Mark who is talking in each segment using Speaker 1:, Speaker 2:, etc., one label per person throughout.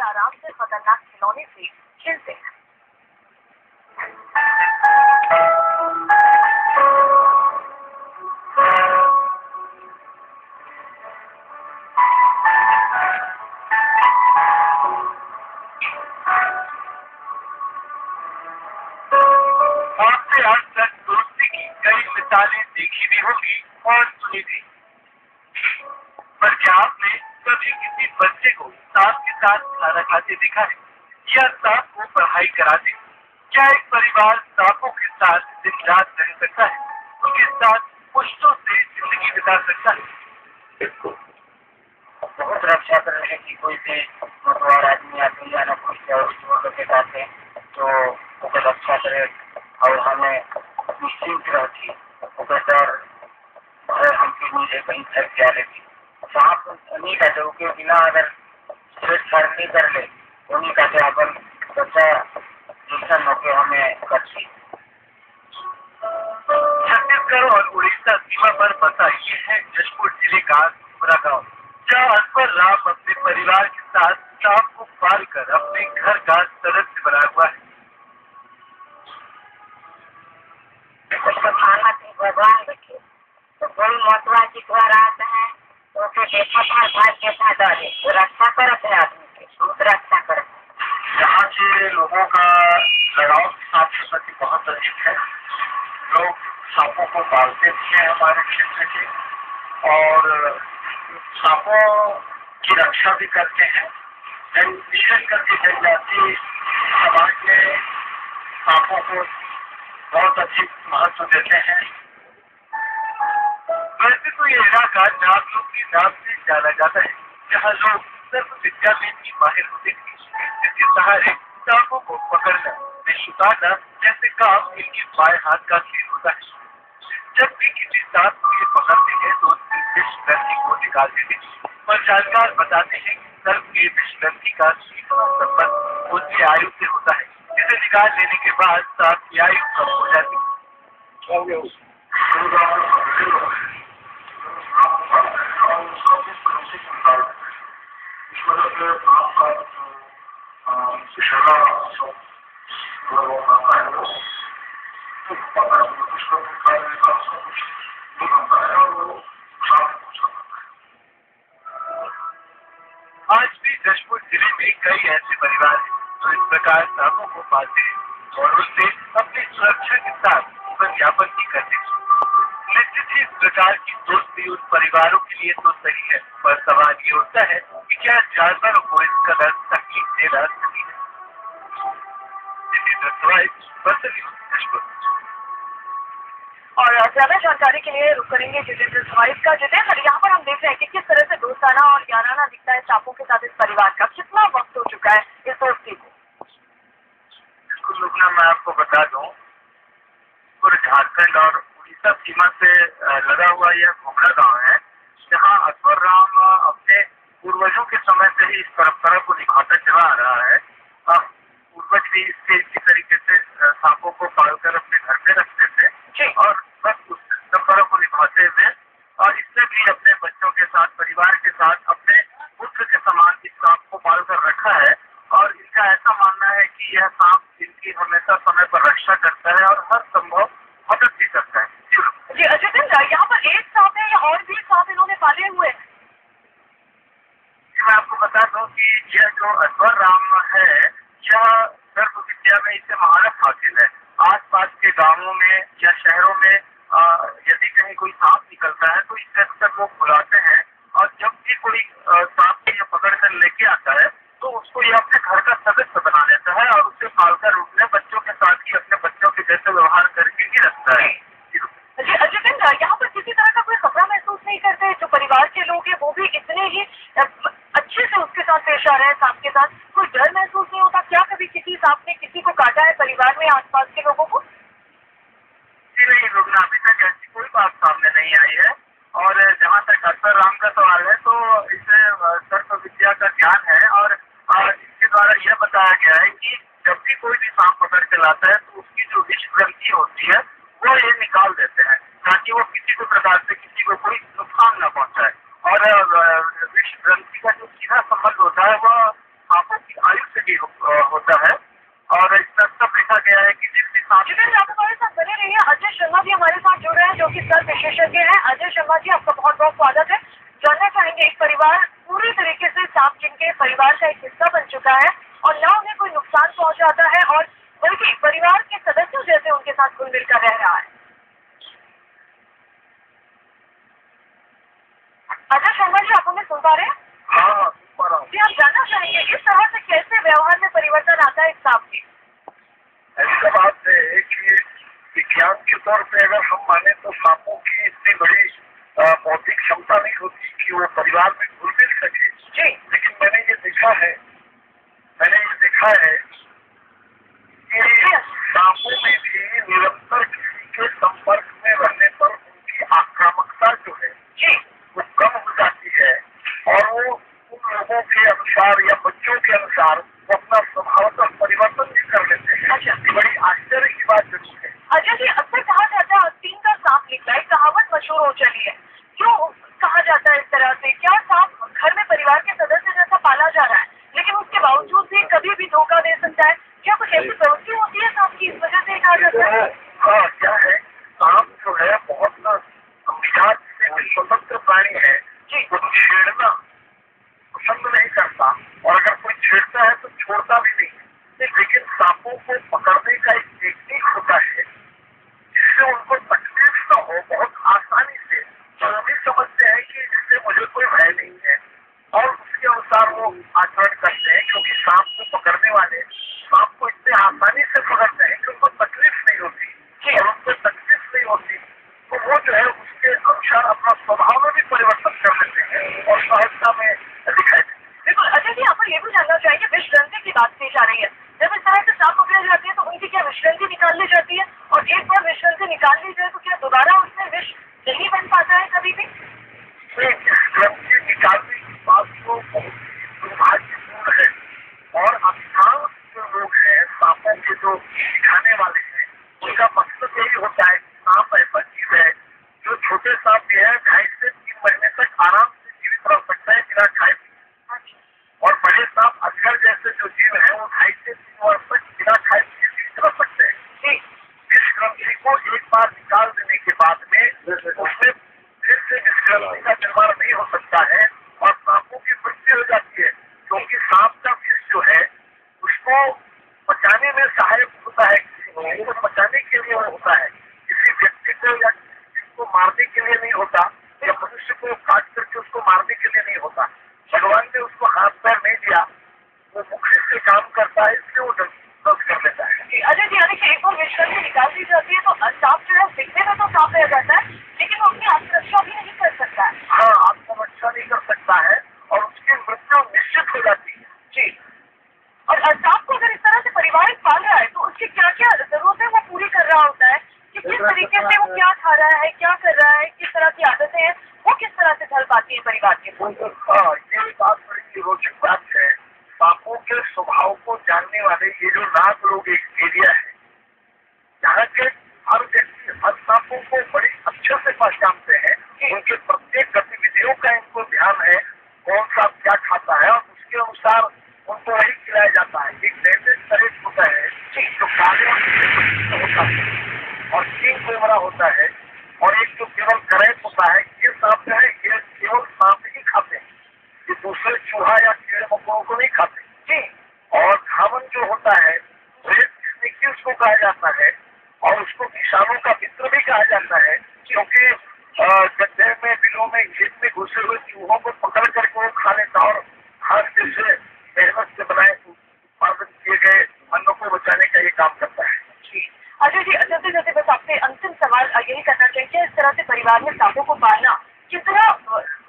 Speaker 1: आराम से खतरनाक खिलौने से खेलते हैं।
Speaker 2: आपने आज तक दोस्ती की कई मिसालें देखी भी होगी और सुनी भी, पर क्या आपने कभी किसी बच्चे को सांप के साथ खाना खाते देखा है या सांप को पढ़ाई कराते? क्या एक परिवार सांपों के साथ दिन रात रह सकता है, उनके साथ पुश्तों से जिंदगी बिता सकता है?
Speaker 3: बिल्कुल, बहुत रक्षा करने की कोई भी मतवार आदमी आते या ना कुछ के साथ है तो वो रक्षा करे और हमें निश्चिंत रहती डर हमके मुझे कहीं घर जा लेती सांप नहीं कहते उसके बिना अगर छेड़छाड़ नहीं कर ले उन्हीं कहते अपन बच्चा नुकसान होके हमें करती।
Speaker 2: छत्तीसगढ़ और उड़ीसा सीमा पर बसा ये है जशपुर जिले का सुमरा गाँव, जहाँ अकबर राम अपने परिवार के साथ सांप को पाल कर अपने घर का सदस्य बना हुआ है।
Speaker 3: उसको खाना की भगवान रखे तो कोई मतवा की घर आता है तो उसे देखा था भाई के साथ डरे वो रक्षा करते हैं आदमी के खुद रक्षा करते।
Speaker 2: यहाँ के लोगों का लगाव सांप के प्रति बहुत अधिक है। लोग सांपों को पालते भी हैं हमारे क्षेत्र के और सांपों की रक्षा भी करते हैं। विशेष करके जनजाति समाज में सांपों को बहुत अधिक महत्व देते हैं। वैसे तो ये इलाका नागलोक के नाम से जाना जाता है, जहाँ लोग सर्व विद्या में भी माहिर होते हैं, जिसके सहारे सांपों को पकड़ना व शिकारना जैसे काम इनके बाएं हाथ का खेल होता है। जब भी किसी सांप को ये पकड़ते हैं तो उसकी विष ग्रंथि को निकाल देते हैं और जानकार बताते हैं कि सर्प के विष ग्रंथि का सीधा संबंध उसकी आयु से होता है, जिसे निकाल लेने के बाद सांप की आयु कम हो जाती है। आज भी जशपुर जिले में कई ऐसे परिवार हैं जो इस प्रकार सांपों को पालते हैं और उससे अपनी सुरक्षा के साथ जीवन यापन भी करते हैं। निश्चित ही इस प्रकार की दोस्ती उन परिवारों के लिए तो सही है, पर सवाल ये होता है कि क्या जानवरों को इस कदर तकलीफ देना सही है?
Speaker 1: और ज्यादा जानकारी के लिए रुक करेंगे जितेंद्र स्वाइस का। जितेंद्र, यहाँ पर हम देख रहे हैं कि किस तरह से दोस्ताना और याराना दिखता है सांपों के साथ इस परिवार का। कितना वक्त हो चुका है इस दोस्ती को?
Speaker 2: बिल्कुल लुकना, मैं आपको बता दूं, पूरे झारखंड और उड़ीसा सीमा से लगा हुआ यह घोघरा गांव है, जहां अकबर राम अपने पूर्वजों के समय से ही इस परंपरा को निभाता चला आ रहा है। पूर्वज भी इसी तरीके से सांपों को पालकर अपने घर पे रखते थे और बस उस परंपरा को निभाते हुए और इससे भी अपने बच्चों के साथ, परिवार के साथ, अपने पुत्र के समान इस सांप को पालकर रखा है। और इनका ऐसा मानना है कि यह सांप इनकी हमेशा समय पर रक्षा करता है और हर संभव मदद भी करता है।
Speaker 1: जी जितेंद्र, यहाँ पर एक सांप है या और भी सांप इन्होंने पाले हुए हैं?
Speaker 2: मैं आपको बता दूं कि यह जो अकबर राम है, यह सर्व विद्या में इसे महारत हासिल है। आसपास के गांवों में या शहरों में यदि कहीं कोई सांप निकलता है तो इसे अक्सर लोग बुलाते हैं और जब भी कोई सांप को यह पकड़ कर लेके आता है तो उसको यह अपने घर का सदस्य बना लेता है और उसे पालकर अपने बच्चों के साथ ही अपने बच्चों के जैसे व्यवहार करके ही रखता है।
Speaker 1: जितेंद्र, यहाँ पर किसी तरह का कोई खतरा महसूस नहीं करते? जो परिवार के लोग हैं वो भी इतने ही अच्छे से उसके साथ पेश आ रहे हैं सांप के साथ, कोई डर महसूस नहीं होता? क्या कभी किसी सांप ने किसी को काटा है परिवार में, आसपास के लोगों को?
Speaker 2: नहीं लोग, अभी तक ऐसी कोई बात सामने नहीं आई है। और जहाँ तक अकबर राम का सवाल है तो इसे सर्व विद्या का ज्ञान है और इसके द्वारा यह बताया गया है कि जब भी कोई भी सांप पकड़ के लाता है तो उसकी जो विष ग्रंथि होती है वो ये निकाल देते हैं ताकि वो किसी भी प्रकार से किसी को कोई नुकसान न पहुंचाए। और विष ग्रंथि का जो सीधा संबंध होता है वह सांपों की ही होता है। और इसमें सब देखा गया है कि जिसके साथ
Speaker 1: आप हमारे साथ बने रहिए। अजय शर्मा जी हमारे साथ जुड़ रहे हैं, जो कि सर्प विशेषज्ञ हैं। अजय शर्मा जी, आपका बहुत बहुत स्वागत है। जानना चाहेंगे, एक परिवार पूरी तरीके से सांप जिनके परिवार का एक हिस्सा बन चुका है और ना उन्हें कोई नुकसान पहुंचाता है और बल्कि परिवार के सदस्यों जैसे उनके साथ घुल मिलकर रह रहा है। अजय शर्मा जी, आप हमें सुन पा रहे हैं?
Speaker 2: हाँ, सुन पा रहा हूँ
Speaker 1: जी, हम जानना चाहेंगे इस तरह से कैसे व्यवहार में परिवर्तन आता है इस सांप के?
Speaker 2: ऐसा बात है कि विज्ञान के तौर पे अगर हम माने तो सांपों की इतनी बड़ी बौद्धिक क्षमता नहीं होती कि वो परिवार में घुल मिल सके।
Speaker 1: जी।
Speaker 2: लेकिन मैंने ये देखा है कि सांपों में भी निरंतर किसी के संपर्क में रहने पर उनकी आक्रामकता जो है
Speaker 1: जी।
Speaker 2: वो कम हो जाती है और वो उन लोगों के अनुसार या बच्चों के अनुसार वो अपना स्वभावतः परिवर्तन भी कर लेते हैं।
Speaker 1: अच्छा।
Speaker 2: ये बड़ी आश्चर्य की बात जरूर है।
Speaker 1: अजय जी, अक्सर कहा जाता है आस्तीन का सांप निकला, एक कहावत मशहूर हो चली है। क्यों कहा जाता है इस तरह से? क्या सांप घर में परिवार के सदस्य जैसा पाला जा रहा है, लेकिन उसके बावजूद भी कभी भी धोखा दे सकता है? क्या कुछ ऐसी प्रवृत्ति होती है सांप की, इस वजह से कहा जाता है?
Speaker 2: हाँ, क्या है, सांप जो है बहुत मिजाज से स्वतंत्र प्राणी है। वो छेड़ना पसंद नहीं करता और अगर कोई छेड़ता है तो छोड़ता भी नहीं। लेकिन सांपों को पकड़ने का एक टेक्निक होता है जिससे उनको तकलीफ न हो, बहुत आसानी से। तो वो भी समझते हैं कि इससे मुझे कोई भय नहीं है और उसके अनुसार वो आचरण करते हैं, क्योंकि सांप को पकड़ने वाले सांप को इतने आसानी से पकड़ते हैं कि उनको तकलीफ नहीं होती और उनको तकलीफ नहीं होती तो वो जो है उसके अनुसार अपना स्वभाव में भी परिवर्तन कर लेते हैं और सहजता में दिखाई देते हैं।
Speaker 1: बिल्कुल। अजय जी, आप ये भी जानना चाहेंगे, विषग्रंथि की बात की जा रही है। जब इस तरह से सांप पकड़े जाते हैं तो उनकी क्या विषग्रंथि निकाल ली जाती है? और एक बार विषग्रंथि निकाल ली जाए तो क्या दोबारा उसमें विष नहीं बन पाता है कभी भी?
Speaker 2: विषग्रंथि निकालने की बात तो बहुत ही दुर्भाग्यपूर्ण है और अधिकांश जो लोग हैं सांपों के जो दिखाने वाले हैं उनका मकसद यही होता है कि सांप ऐसा जीव है जो छोटे सांप भी है 2.5 से 3 महीने तक आराम से जीवित रह सकता है बिना खाए पिए, और बड़े सांप अजगर जैसे जो जीव है वो 2.5 से 3 वर्ष तक बिना खाए पिए जीवित रह सकते हैं। विषग्रंथि को एक बार निकाल देने के बाद में उसमें फिर से विषग्रंथि का निर्माण नहीं हो सकता है और सांपों की मृत्यु हो जाती है, क्योंकि सांप का विष जो है उसको पचाने में सहायक होता है, किसी को पचाने के लिए होता है, किसी व्यक्ति को या किसी को मारने के लिए नहीं होता या मनुष्य को काट करके उसको मारने के लिए नहीं होता। भगवान ने उसको हाथ पैर नहीं दिया, वो मुखी से काम करता है, इसलिए वो दस कर लेता है।
Speaker 1: अजय जी, यानी कि एक बार विषग्रंथि निकाल दी जाती है तो सांप जो है दिखने में तो सांप रह जाता है, लेकिन वो अपनी आत्मरक्षा भी नहीं कर सकता है।
Speaker 2: हाँ, आत्मरक्षा नहीं कर सकता है और उसकी मृत्यु निश्चित हो जाती है।
Speaker 1: जी। और सांप को अगर इस तरह से परिवार पाल रहा है तो उसकी क्या क्या जरूरत है वो पूरी कर रहा होता है कि किस तरीके से वो क्या खा रहा है, क्या कर रहा है, किस तरह की आदतें हैं, वो किस तरह से ढल पाती है परिवार के?
Speaker 2: हाँ, ये बात बड़ी रोचक बात है। सांपों के स्वभाव को जानने वाले ये जो नाग लोग एक एरिया है, यहाँ के हर व्यक्ति हर सांपों को बड़ी अच्छे से पहचानते हैं। उनके प्रत्येक गतिविधियों का इनको ध्यान है, कौन सा क्या खाता है और उसके अनुसार उनको वही खिलाया जाता है। एक डेंडेड शरीर होता है जो काले होता है और सिंह कोबरा होता है और एक जो केवल करैत होता है। ये सांप जो है ये केवल सांप ही खाते हैं, ये दूसरे चूहा या कीड़े मकोड़ों को नहीं खाते। जी। और घावन जो होता है उसको कहा जाता है और उसको किसानों का मित्र भी कहा जाता है, क्योंकि गड्ढे में बिलों में खेत में घुसे हुए चूहों को पकड़ करके वो खा लेता और हाथ जैसे मेहनत से बनाए उत्पादन किए गए अन्नों को बचाने का ये काम करता है।
Speaker 1: अजय जी, जल्दी जल्दी बस आपसे अंतिम सवाल यही करना चाहिए, इस तरह से परिवार में सांपों को पालना कितना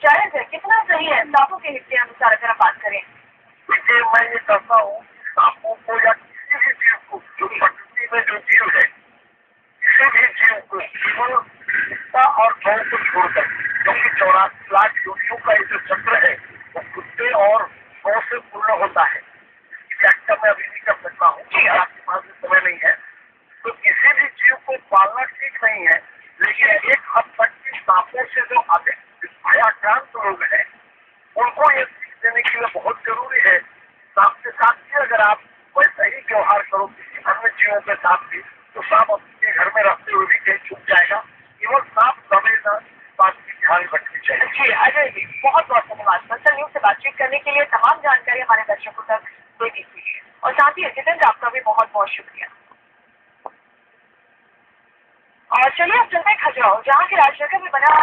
Speaker 1: जायज है, कितना सही है सांपों के हित के अनुसार अगर आप बात करें?
Speaker 2: देखिए, मैं ये कहता हूँ सांपों को या किसी भी जीव को, जो प्रकृति में जो जीव है, किसी भी जीव को केवल कुत्ता और गौ को छोड़कर, क्योंकि 84 लाख योनियों का ये जो चक्र है वो कुत्ते और गौ से पूर्ण होता है। इसकी व्याख्या मैं अभी नहीं कर सकता हूँ, आपके पास समय नहीं है। तो किसी भी जीव को पालना ठीक नहीं है, लेकिन एक हद तक की सांपों से जो भयाक्रांत लोग हैं उनको ये सीख देने के लिए बहुत जरूरी है। सांप के साथ भी अगर आप वैसा ही व्यवहार करो किसी अन्य जीवों के साथ भी, तो सांप अपने घर में रहते हुए भी कहीं छुप जाएगा। केवल सांप दबेगा, बात की ध्यान रखनी चाहिए।
Speaker 1: जी अजय जी, बहुत बहुत धन्यवाद बस्तर न्यूज से बातचीत करने के लिए, तमाम जानकारी हमारे दर्शकों तक देने के लिए, और साथ ही जितेंद्र आपका भी बहुत बहुत शुक्रिया। और चलिए अब चलते हैं खजुराहो, जहाँ के राजनगर में बना